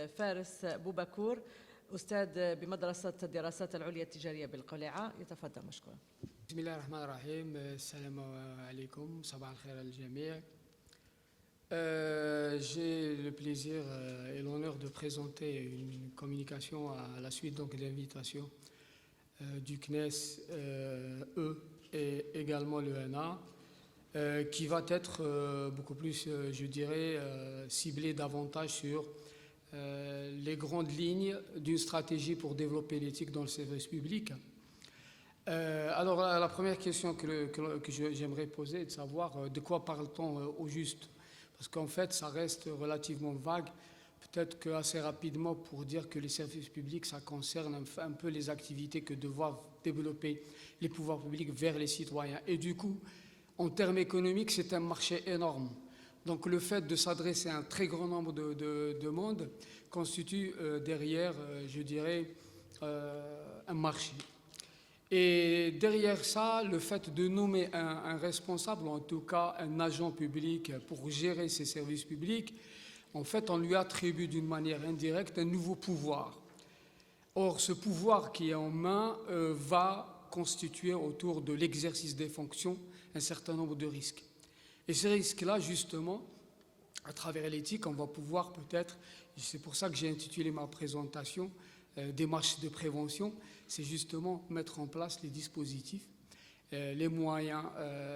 فارس بوبكور أستاذ بمدرسة الدراسات العليا التجارية بالقلعة. يتفضل مشكورا. بسم الله الرحمن الرحيم. السلام عليكم. صباح الخير للجميع. J'ai le plaisir et l'honneur de présenter une communication à la suite donc de l'invitation du CNES E et également l'ENA qui va être beaucoup plus, je dirais, ciblée davantage sur les grandes lignes d'une stratégie pour développer l'éthique dans le service public. Alors la première question que j'aimerais poser est de savoir de quoi parle-t-on au juste, parce qu'en fait ça reste relativement vague. Peut-être qu'assez rapidement pour dire que les services publics ça concerne un peu les activités que doivent développer les pouvoirs publics vers les citoyens, et du coup en termes économiques c'est un marché énorme. Donc le fait de s'adresser à un très grand nombre de monde constitue derrière, je dirais, un marché. Et derrière ça, le fait de nommer un responsable, ou en tout cas un agent public pour gérer ces services publics, en fait on lui attribue d'une manière indirecte un nouveau pouvoir. Or ce pouvoir qui est en main va constituer autour de l'exercice des fonctions un certain nombre de risques. Et ces risques-là, justement, à travers l'éthique, on va pouvoir peut-être, c'est pour ça que j'ai intitulé ma présentation démarche de prévention, c'est justement mettre en place les dispositifs, les moyens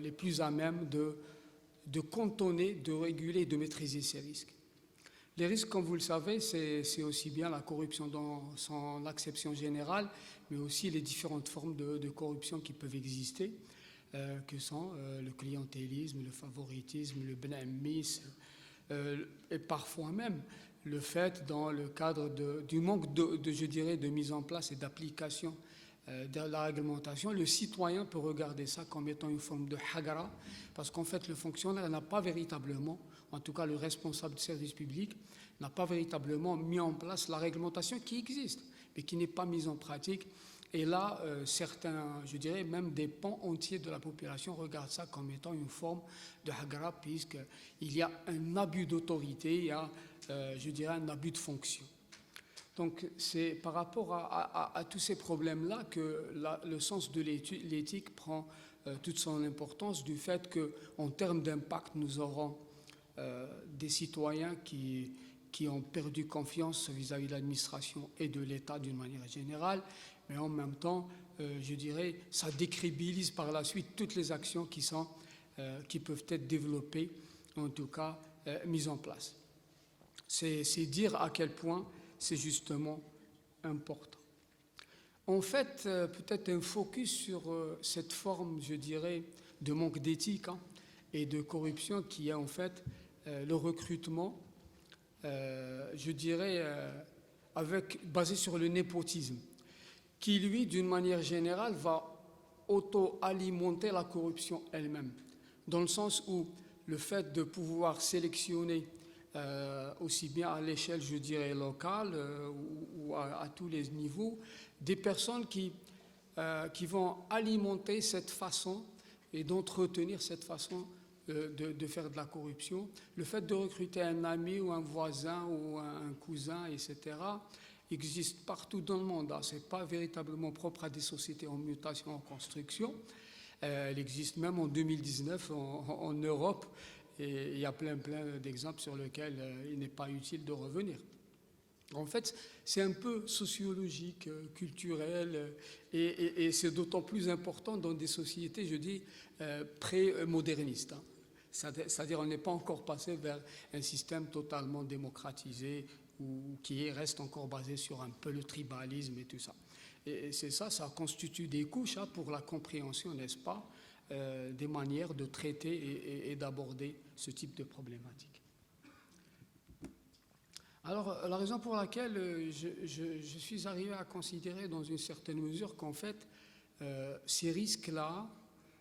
les plus à même de cantonner, de réguler et de maîtriser ces risques. Les risques, comme vous le savez, c'est aussi bien la corruption dans son acception générale, mais aussi les différentes formes de corruption qui peuvent exister, que sont le clientélisme, le favoritisme, le blâmisme, et parfois même le fait, dans le cadre du manque je dirais, de mise en place et d'application de la réglementation, le citoyen peut regarder ça comme étant une forme de hagara, parce qu'en fait le fonctionnaire n'a pas véritablement, en tout cas le responsable du service public, n'a pas véritablement mis en place la réglementation qui existe, mais qui n'est pas mise en pratique. Et là, certains, je dirais même des pans entiers de la population regardent ça comme étant une forme de hagara, puisqu'il y a un abus d'autorité, il y a, je dirais, un abus de fonction. Donc c'est par rapport à tous ces problèmes-là que le sens de l'éthique prend toute son importance, du fait qu'en termes d'impact, nous aurons des citoyens qui ont perdu confiance vis-à-vis de l'administration et de l'État d'une manière générale, mais en même temps, je dirais, ça décrédibilise par la suite toutes les actions qui peuvent être développées, en tout cas mises en place. C'est dire à quel point c'est justement important. En fait, peut-être un focus sur cette forme, je dirais, de manque d'éthique et de corruption qui est en fait le recrutement, je dirais, basé sur le népotisme, qui lui, d'une manière générale, va auto-alimenter la corruption elle-même, dans le sens où le fait de pouvoir sélectionner aussi bien à l'échelle, je dirais, locale ou à tous les niveaux, des personnes qui vont alimenter cette façon et d'entretenir cette façon de faire de la corruption. Le fait de recruter un ami ou un voisin ou un cousin, etc., existe partout dans le monde. Ce n'est pas véritablement propre à des sociétés en mutation, en construction. Elle existe même en 2019 en Europe, et il y a plein d'exemples sur lesquels il n'est pas utile de revenir. En fait, c'est un peu sociologique, culturel, et c'est d'autant plus important dans des sociétés, je dis, pré-modernistes. C'est-à-dire on n'est pas encore passé vers un système totalement démocratisé ou qui reste encore basé sur un peu le tribalisme et tout ça. Et c'est ça constitue des couches pour la compréhension, n'est-ce pas, des manières de traiter et d'aborder ce type de problématique. Alors, la raison pour laquelle je suis arrivé à considérer dans une certaine mesure qu'en fait, ces risques-là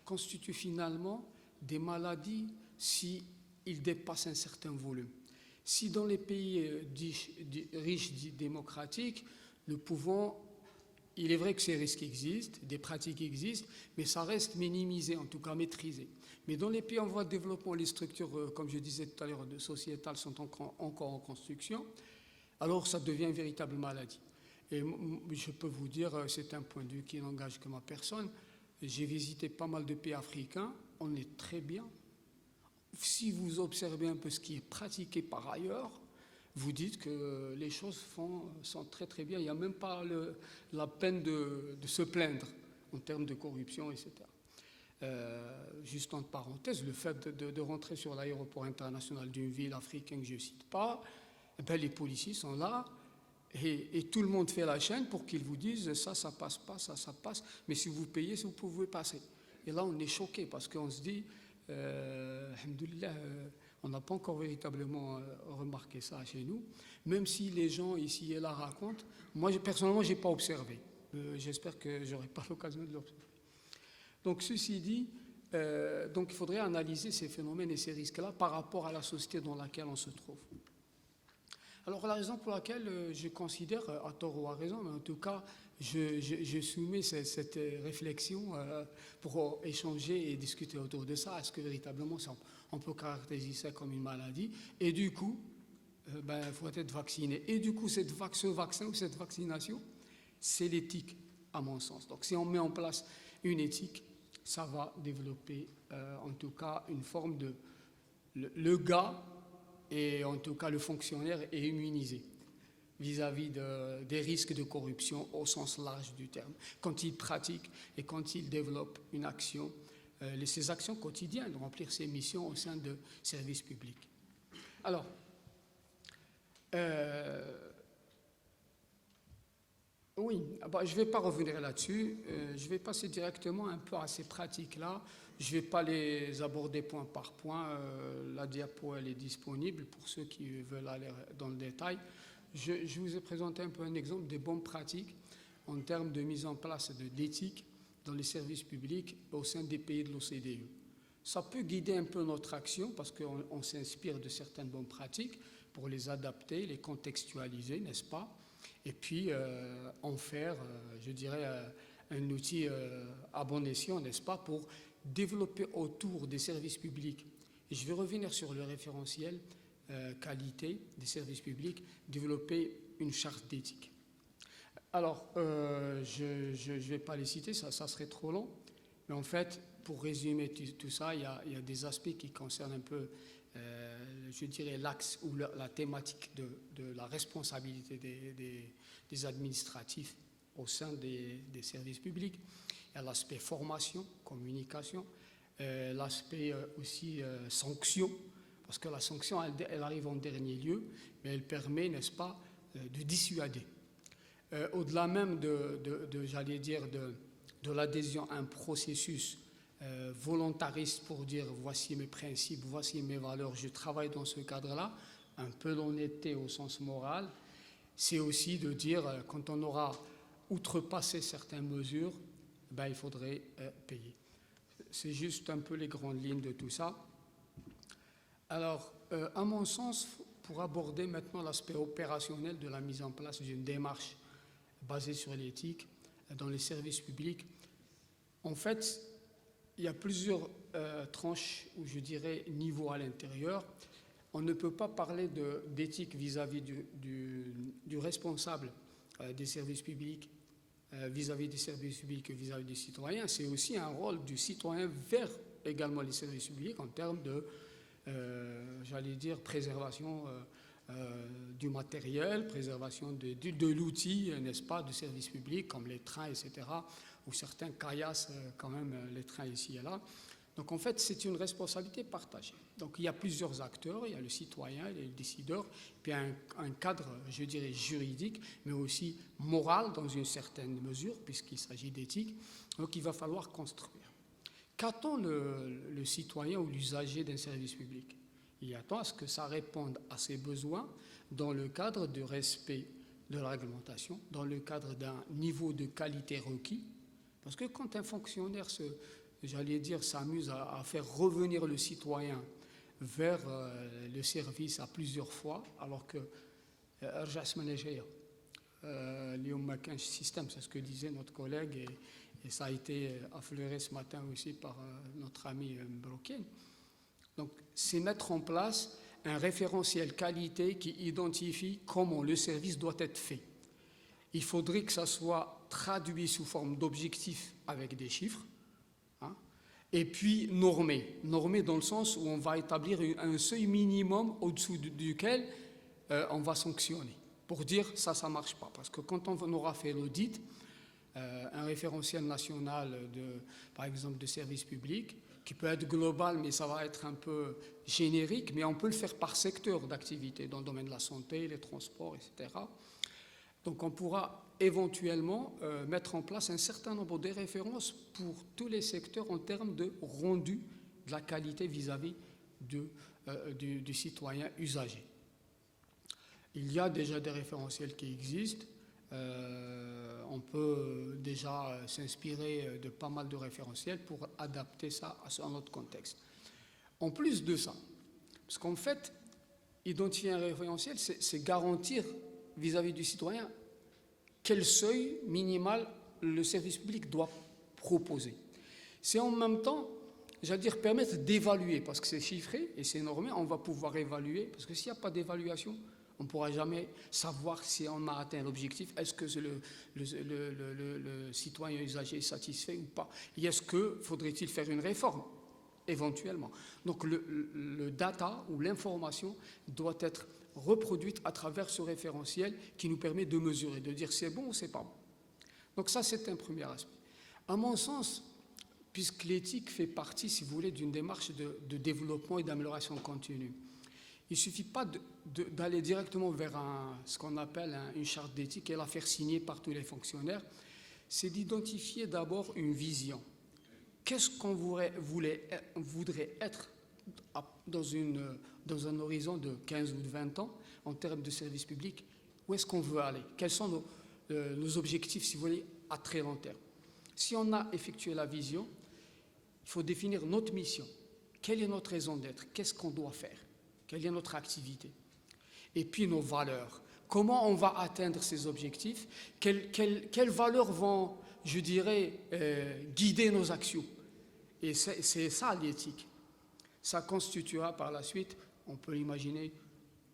constituent finalement des maladies s'ils dépassent un certain volume. Si dans les pays riches, dits démocratiques, nous pouvons, il est vrai que ces risques existent, des pratiques existent, mais ça reste minimisé, en tout cas maîtrisé. Mais dans les pays en voie de développement, les structures, comme je disais tout à l'heure, sociétales sont encore en construction. alors ça devient une véritable maladie. Et je peux vous dire, c'est un point de vue qui n'engage que ma personne, j'ai visité pas mal de pays africains, on est très bien. Si vous observez un peu ce qui est pratiqué par ailleurs, vous dites que les choses sont très très bien. Il n'y a même pas la peine de se plaindre en termes de corruption, etc. Juste en parenthèse, le fait de rentrer sur l'aéroport international d'une ville africaine que je ne cite pas, les policiers sont là et tout le monde fait la chaîne pour qu'ils vous disent ça passe pas, ça passe, mais si vous payez, vous pouvez passer. Et là, on est choqué parce qu'on se dit, alhamdoulilah, on n'a pas encore véritablement remarqué ça chez nous, même si les gens ici et là racontent. Moi, personnellement, je n'ai pas observé. J'espère que je n'aurai pas l'occasion de l'observer. Donc, ceci dit, donc, il faudrait analyser ces phénomènes et ces risques-là par rapport à la société dans laquelle on se trouve. Alors, la raison pour laquelle je considère, à tort ou à raison, mais en tout cas, je soumets cette réflexion pour échanger et discuter autour de ça. Est-ce que véritablement on peut caractériser ça comme une maladie? Et du coup, il faut être vacciné. Et du coup, ce vaccin ou cette vaccination, c'est l'éthique, à mon sens. Donc, si on met en place une éthique, ça va développer, en tout cas, une forme de... Le gars, et en tout cas le fonctionnaire, est immunisé vis-à-vis des risques de corruption au sens large du terme, quand il pratique et quand il développe une action, ses actions quotidiennes, remplir ses missions au sein de services publics. Alors, oui, je ne vais pas revenir là-dessus, je vais passer directement un peu à ces pratiques-là. Je ne vais pas les aborder point par point, la diapo elle est disponible pour ceux qui veulent aller dans le détail. Je vous ai présenté un peu un exemple des bonnes pratiques en termes de mise en place d'éthique dans les services publics au sein des pays de l'OCDE. Ça peut guider un peu notre action parce qu'on s'inspire de certaines bonnes pratiques pour les adapter, les contextualiser, n'est-ce pas? Et puis en faire, je dirais, un outil à bon escient, n'est-ce pas, pour développer autour des services publics. Et je vais revenir sur le référentiel qualité des services publics, développer une charte d'éthique. Alors, je ne vais pas les citer, ça serait trop long, mais en fait, pour résumer tout ça, il y a des aspects qui concernent un peu, je dirais, l'axe ou la thématique de la responsabilité des administratifs au sein des services publics. Il y a l'aspect formation, communication, l'aspect aussi sanction, parce que la sanction, elle arrive en dernier lieu, mais elle permet, n'est-ce pas, de dissuader. Au-delà même j'allais dire, de l'adhésion à un processus volontariste pour dire voici mes principes, voici mes valeurs, je travaille dans ce cadre-là, un peu d'honnêteté au sens moral, c'est aussi de dire quand on aura outrepassé certaines mesures, il faudrait payer. C'est juste un peu les grandes lignes de tout ça. Alors, à mon sens, pour aborder maintenant l'aspect opérationnel de la mise en place d'une démarche basée sur l'éthique dans les services publics, en fait, il y a plusieurs tranches, ou je dirais niveaux à l'intérieur. On ne peut pas parler d'éthique vis-à-vis du responsable des services publics, vis-à-vis des services publics et vis-à-vis des citoyens. C'est aussi un rôle du citoyen vers également les services publics en termes de, j'allais dire, préservation du matériel, préservation de l'outil, n'est-ce pas, du service public, comme les trains, etc., ou certains caillassent quand même les trains ici et là. Donc en fait, c'est une responsabilité partagée. Donc il y a plusieurs acteurs, il y a le citoyen, il y a le décideur, puis un cadre, je dirais, juridique, mais aussi moral dans une certaine mesure, puisqu'il s'agit d'éthique. Donc il va falloir construire. Qu'attend le citoyen ou l'usager d'un service public? Il attend à ce que ça réponde à ses besoins dans le cadre du respect de la réglementation, dans le cadre d'un niveau de qualité requis. Parce que quand un fonctionnaire j'allais dire, s'amuse à faire revenir le citoyen vers le service à plusieurs fois, alors que système, c'est ce que disait notre collègue, et ça a été affleuré ce matin aussi par notre ami Mbroken. Donc, c'est mettre en place un référentiel qualité qui identifie comment le service doit être fait. Il faudrait que ça soit traduit sous forme d'objectifs avec des chiffres, hein, et puis normé dans le sens où on va établir un seuil minimum au-dessous duquel on va sanctionner, pour dire ça ne marche pas. Parce que quand on aura fait l'audit, un référentiel national, par exemple, de service public, qui peut être global, mais ça va être un peu générique, mais on peut le faire par secteur d'activité, dans le domaine de la santé, les transports, etc. Donc on pourra éventuellement mettre en place un certain nombre de références pour tous les secteurs en termes de rendu de la qualité vis-à-vis du citoyen usager. Il y a déjà des référentiels qui existent. On peut déjà s'inspirer de pas mal de référentiels pour adapter ça à notre contexte. En plus de ça, parce qu'en fait, identifier un référentiel, c'est garantir vis-à-vis du citoyen quel seuil minimal le service public doit proposer. C'est en même temps, j'allais dire, permettre d'évaluer, parce que c'est chiffré et c'est normé, on va pouvoir évaluer, parce que s'il n'y a pas d'évaluation, on ne pourra jamais savoir si on a atteint l'objectif, est-ce que le citoyen usager est satisfait ou pas. Et est-ce que faudrait-il faire une réforme, éventuellement. Donc le data ou l'information doit être reproduite à travers ce référentiel qui nous permet de mesurer, de dire c'est bon ou c'est pas bon. Donc ça, c'est un premier aspect. À mon sens, puisque l'éthique fait partie, si vous voulez, d'une démarche de développement et d'amélioration continue, il ne suffit pas d'aller directement vers ce qu'on appelle une charte d'éthique et la faire signer par tous les fonctionnaires. C'est d'identifier d'abord une vision. Qu'est-ce qu'on voudrait être dans un horizon de 15 ou de 20 ans en termes de service public? Où est-ce qu'on veut aller? Quels sont nos objectifs, si vous voulez, à très long terme? Si on a effectué la vision, il faut définir notre mission. Quelle est notre raison d'être? Qu'est-ce qu'on doit faire? Quelle est notre activité? Et puis nos valeurs. Comment on va atteindre ces objectifs? Quelles valeurs vont, je dirais, guider nos actions? Et c'est ça l'éthique. Ça constituera par la suite, on peut l'imaginer,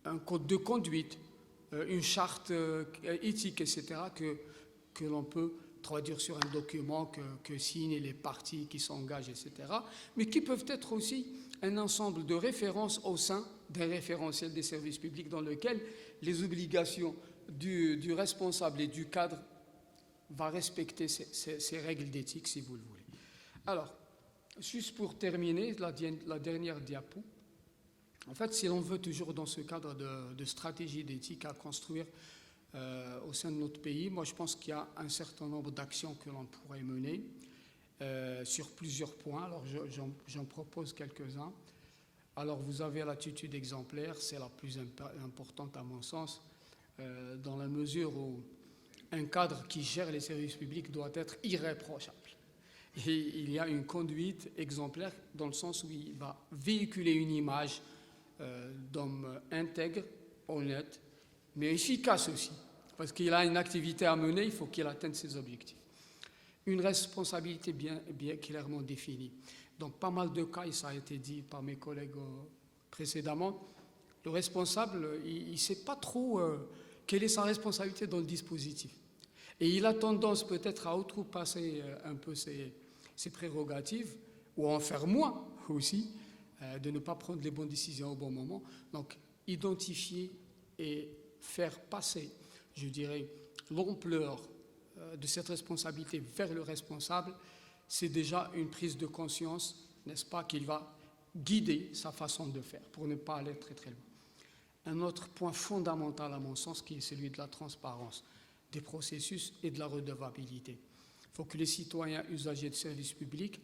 un code de conduite, une charte éthique, etc., que l'on peut traduire sur un document que signent les parties qui s'engagent, etc., mais qui peuvent être aussi un ensemble de références au sein d'un référentiel des services publics dans lequel les obligations du responsable et du cadre vont respecter ces règles d'éthique, si vous le voulez. Alors, juste pour terminer, la dernière diapo. En fait, si l'on veut toujours dans ce cadre de stratégie d'éthique à construire au sein de notre pays, moi je pense qu'il y a un certain nombre d'actions que l'on pourrait mener sur plusieurs points. Alors j'en propose quelques-uns. Alors vous avez l'attitude exemplaire, c'est la plus importante à mon sens, dans la mesure où un cadre qui gère les services publics doit être irréprochable. Et il y a une conduite exemplaire dans le sens où il va véhiculer une image d'homme intègre, honnête, mais efficace aussi, parce qu'il a une activité à mener, il faut qu'il atteigne ses objectifs. Une responsabilité bien clairement définie. Donc pas mal de cas, et ça a été dit par mes collègues précédemment, le responsable, il ne sait pas trop quelle est sa responsabilité dans le dispositif. Et il a tendance peut-être à outrepasser un peu ses prérogatives, ou à en faire moins aussi, de ne pas prendre les bonnes décisions au bon moment. Donc identifier et faire passer, je dirais, l'ampleur de cette responsabilité vers le responsable, c'est déjà une prise de conscience, n'est-ce pas, qu'il va guider sa façon de faire pour ne pas aller très très loin. Un autre point fondamental à mon sens qui est celui de la transparence des processus et de la redevabilité. Il faut que les citoyens usagers de services publics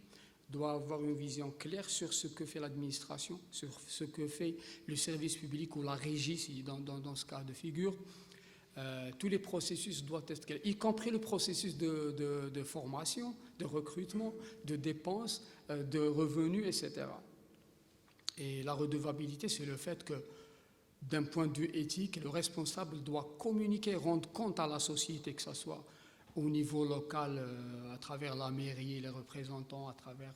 doivent avoir une vision claire sur ce que fait l'administration, sur ce que fait le service public ou la régie, dans ce cas de figure. Tous les processus doivent être clairs, y compris le processus de formation, de recrutement, de dépenses, de revenus, etc. Et la redevabilité, c'est le fait que, d'un point de vue éthique, le responsable doit communiquer, rendre compte à la société, que ce soit au niveau local, à travers la mairie, les représentants, à travers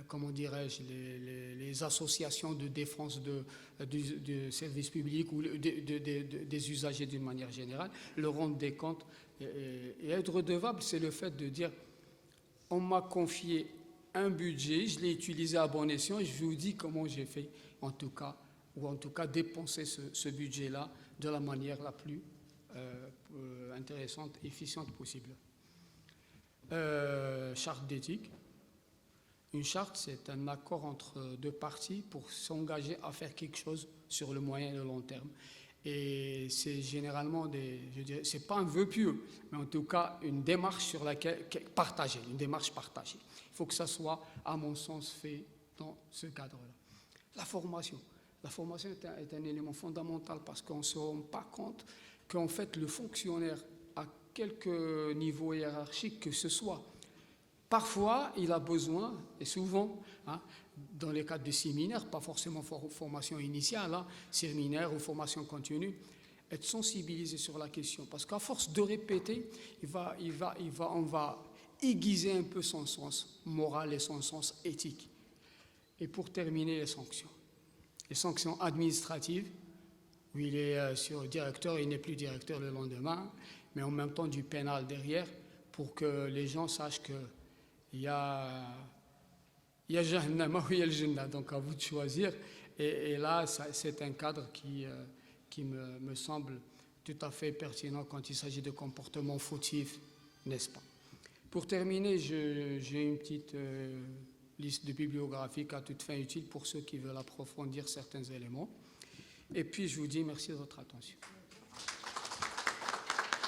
comment dirais-je, les associations de défense du service public ou des usagers d'une manière générale, leur rendre des comptes et être redevable, c'est le fait de dire on m'a confié un budget, je l'ai utilisé à bon escient et je vous dis comment j'ai fait en tout cas, ou en tout cas dépenser ce budget-là de la manière la plus intéressante, efficiente possible. Charte d'éthique. Une charte, c'est un accord entre deux parties pour s'engager à faire quelque chose sur le moyen et le long terme. Et c'est généralement c'est pas un vœu pieux, mais en tout cas une démarche sur laquelle partagée, une démarche partagée. Il faut que ça soit, à mon sens, fait dans ce cadre-là. La formation est un élément fondamental parce qu'on ne se rend pas compte qu'en fait le fonctionnaire à quelque niveau hiérarchique que ce soit, parfois, il a besoin, et souvent, dans les cadres de séminaires, pas forcément formation initiale, séminaire ou formation continue, être sensibilisé sur la question. Parce qu'à force de répéter, on va aiguiser un peu son sens moral et son sens éthique. Et pour terminer, les sanctions. Les sanctions administratives, où il est sur directeur, il n'est plus directeur le lendemain, mais en même temps du pénal derrière, pour que les gens sachent que il y a Jahannama ou il y a le Jannah, donc à vous de choisir. Et là, c'est un cadre qui me semble tout à fait pertinent quand il s'agit de comportements fautifs, n'est-ce pas? Pour terminer, j'ai une petite liste de bibliographiques à toute fin utile pour ceux qui veulent approfondir certains éléments. Et puis, je vous dis merci de votre attention.